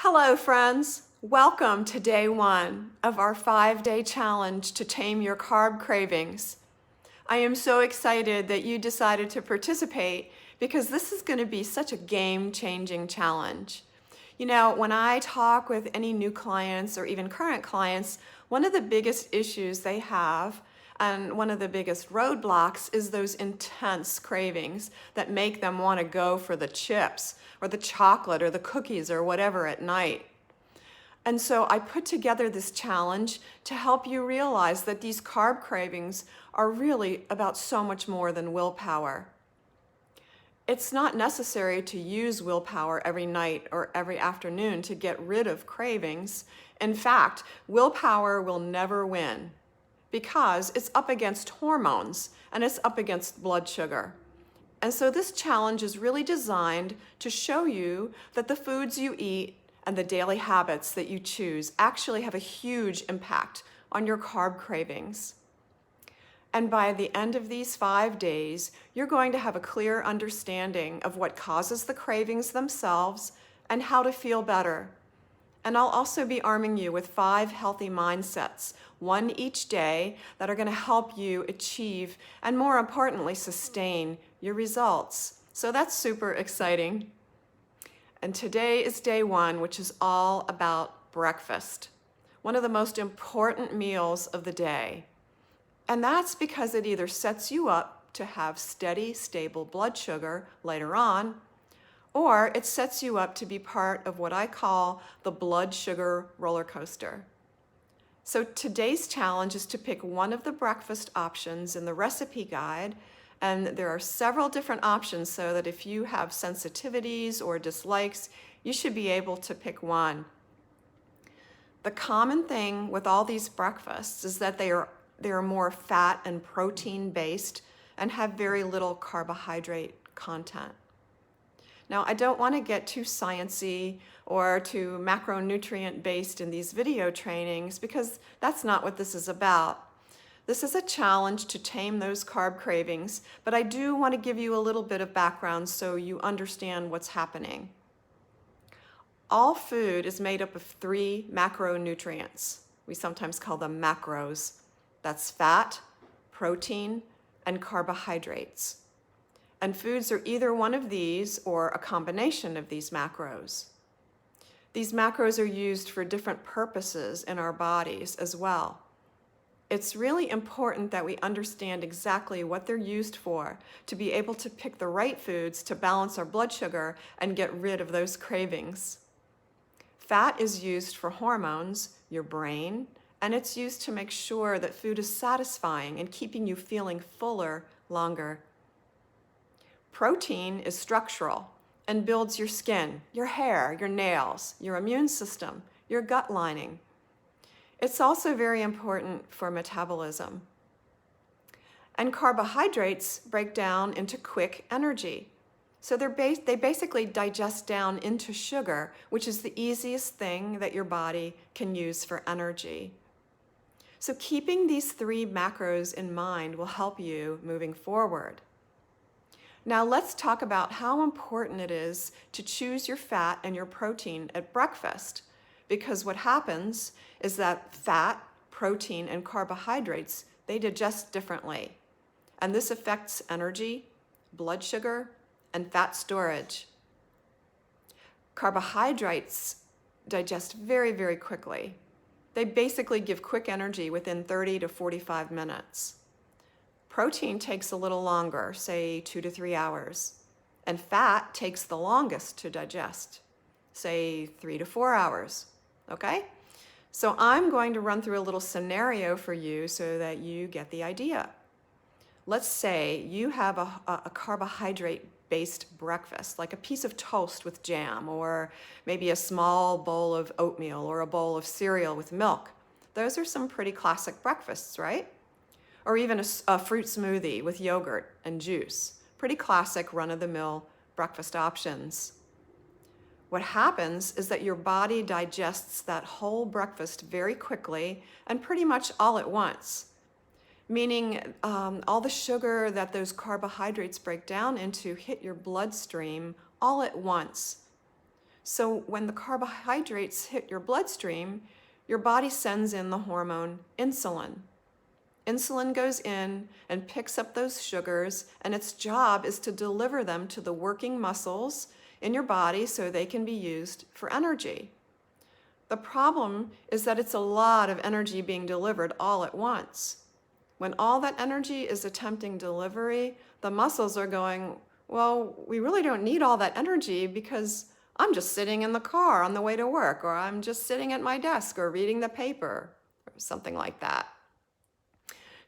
Hello, friends. Welcome to day one of our 5-day challenge to tame your carb cravings. I am so excited that you decided to participate because this is going to be such a game-changing challenge. You know, when I talk with any new clients or even current clients, one of the biggest issues they have and one of the biggest roadblocks is those intense cravings that make them want to go for the chips or the chocolate or the cookies or whatever at night. And so I put together this challenge to help you realize that these carb cravings are really about so much more than willpower. It's not necessary to use willpower every night or every afternoon to get rid of cravings. In fact, willpower will never win because it's up against hormones and it's up against blood sugar. And so this challenge is really designed to show you that the foods you eat and the daily habits that you choose actually have a huge impact on your carb cravings. And by the end of these 5 days, you're going to have a clear understanding of what causes the cravings themselves and how to feel better. And I'll also be arming you with 5 healthy mindsets, one each day, that are going to help you achieve and, more importantly, sustain your results. So that's super exciting. And today is day one, which is all about breakfast, one of the most important meals of the day. And that's because it either sets you up to have steady, stable blood sugar later on, or it sets you up to be part of what I call the blood sugar roller coaster. So today's challenge is to pick one of the breakfast options in the recipe guide, and there are several different options so that if you have sensitivities or dislikes, you should be able to pick one. The common thing with all these breakfasts is that they are more fat and protein based and have very little carbohydrate content. Now, I don't want to get too sciencey or too macronutrient based in these video trainings because that's not what this is about. This is a challenge to tame those carb cravings, but I do want to give you a little bit of background so you understand what's happening. All food is made up of 3 macronutrients. We sometimes call them macros. That's fat, protein, and carbohydrates. And foods are either one of these or a combination of these macros. These macros are used for different purposes in our bodies as well. It's really important that we understand exactly what they're used for to be able to pick the right foods to balance our blood sugar and get rid of those cravings. Fat is used for hormones, your brain, and it's used to make sure that food is satisfying and keeping you feeling fuller longer. Protein is structural and builds your skin, your hair, your nails, your immune system, your gut lining. It's also very important for metabolism. And carbohydrates break down into quick energy. So they basically digest down into sugar, which is the easiest thing that your body can use for energy. So keeping these 3 macros in mind will help you moving forward. Now let's talk about how important it is to choose your fat and your protein at breakfast, because what happens is that fat, protein, and carbohydrates, they digest differently. And this affects energy, blood sugar, and fat storage. Carbohydrates digest very, very quickly. They basically give quick energy within 30 to 45 minutes. Protein takes a little longer, say 2 to 3 hours. And fat takes the longest to digest, say 3 to 4 hours. Okay? So I'm going to run through a little scenario for you so that you get the idea. Let's say you have a carbohydrate-based breakfast, like a piece of toast with jam, or maybe a small bowl of oatmeal, or a bowl of cereal with milk. Those are some pretty classic breakfasts, right? Or even a fruit smoothie with yogurt and juice. Pretty classic run-of-the-mill breakfast options. What happens is that your body digests that whole breakfast very quickly and pretty much all at once, meaning all the sugar that those carbohydrates break down into hit your bloodstream all at once. So when the carbohydrates hit your bloodstream, your body sends in the hormone insulin. Insulin goes in and picks up those sugars, and its job is to deliver them to the working muscles in your body so they can be used for energy. The problem is that it's a lot of energy being delivered all at once. When all that energy is attempting delivery, the muscles are going, well, we really don't need all that energy because I'm just sitting in the car on the way to work, or I'm just sitting at my desk or reading the paper, or something like that.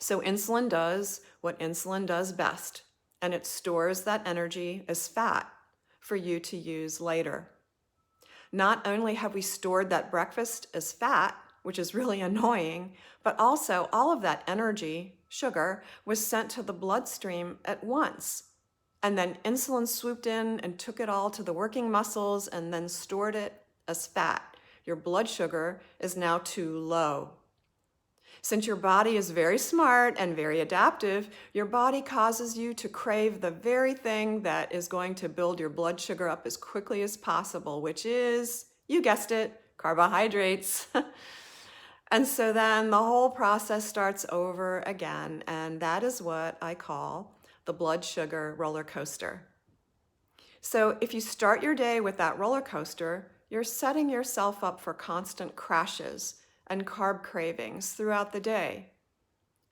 So insulin does what insulin does best, and it stores that energy as fat for you to use later. Not only have we stored that breakfast as fat, which is really annoying, but also all of that energy, sugar, was sent to the bloodstream at once. And then insulin swooped in and took it all to the working muscles and then stored it as fat. Your blood sugar is now too low. Since your body is very smart and very adaptive, your body causes you to crave the very thing that is going to build your blood sugar up as quickly as possible, which is, you guessed it, carbohydrates. And so then the whole process starts over again, and that is what I call the blood sugar roller coaster. So if you start your day with that roller coaster, you're setting yourself up for constant crashes and carb cravings throughout the day.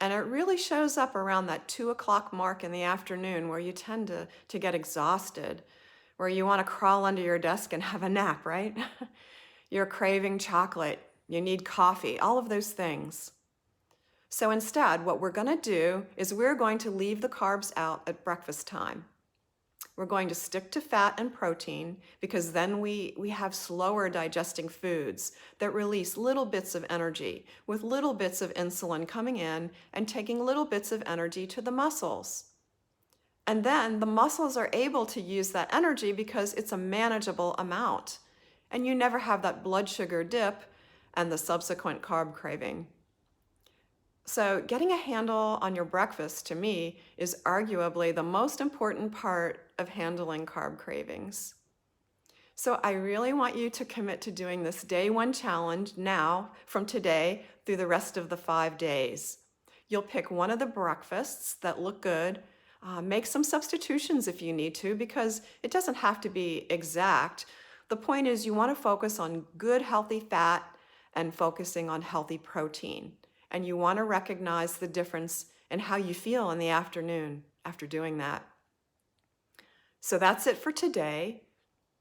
And it really shows up around that 2 o'clock mark in the afternoon where you tend to get exhausted, where you want to crawl under your desk and have a nap, right? You're craving chocolate, you need coffee, all of those things. So instead, what we're going to do is we're going to leave the carbs out at breakfast time. We're going to stick to fat and protein because then we have slower digesting foods that release little bits of energy with little bits of insulin coming in and taking little bits of energy to the muscles. And then the muscles are able to use that energy because it's a manageable amount. And you never have that blood sugar dip and the subsequent carb craving. So getting a handle on your breakfast, to me, is arguably the most important part of handling carb cravings. So I really want you to commit to doing this day 1 challenge now, from today through the rest of the 5 days. You'll pick one of the breakfasts that look good, make some substitutions if you need to, because it doesn't have to be exact. The point is you want to focus on good, healthy fat and focusing on healthy protein. And you want to recognize the difference in how you feel in the afternoon after doing that. So that's it for today.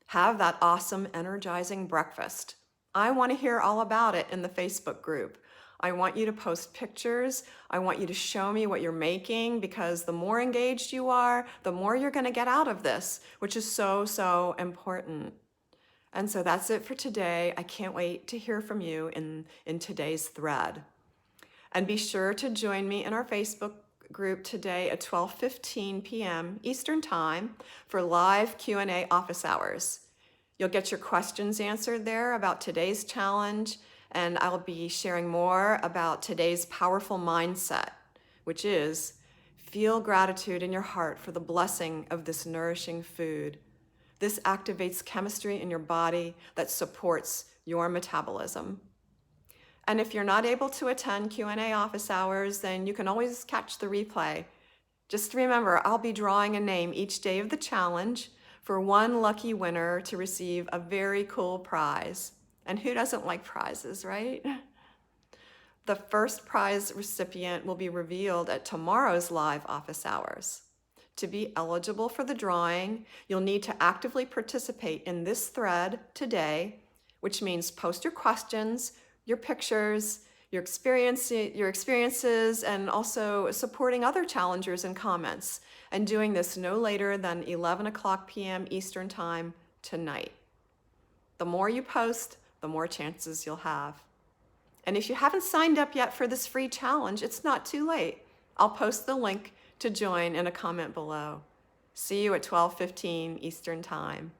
Have that awesome, energizing breakfast. I want to hear all about it in the Facebook group. I want you to post pictures. I want you to show me what you're making, because the more engaged you are, the more you're going to get out of this, which is so, so important. And so that's it for today. I can't wait to hear from you in today's thread. And be sure to join me in our Facebook group today at 12:15 p.m. Eastern Time for live Q&A office hours. You'll get your questions answered there about today's challenge, and I'll be sharing more about today's powerful mindset, which is feel gratitude in your heart for the blessing of this nourishing food. This activates chemistry in your body that supports your metabolism. And if you're not able to attend Q&A office hours, then you can always catch the replay. Just remember, I'll be drawing a name each day of the challenge for one lucky winner to receive a very cool prize. And who doesn't like prizes, right? The first prize recipient will be revealed at tomorrow's live office hours. To be eligible for the drawing, you'll need to actively participate in this thread today, which means post your questions, your pictures, your experiences, and also supporting other challengers in comments, and doing this no later than 11 o'clock p.m. Eastern Time tonight. The more you post, the more chances you'll have. And if you haven't signed up yet for this free challenge, it's not too late. I'll post the link to join in a comment below. See you at 12:15 Eastern Time.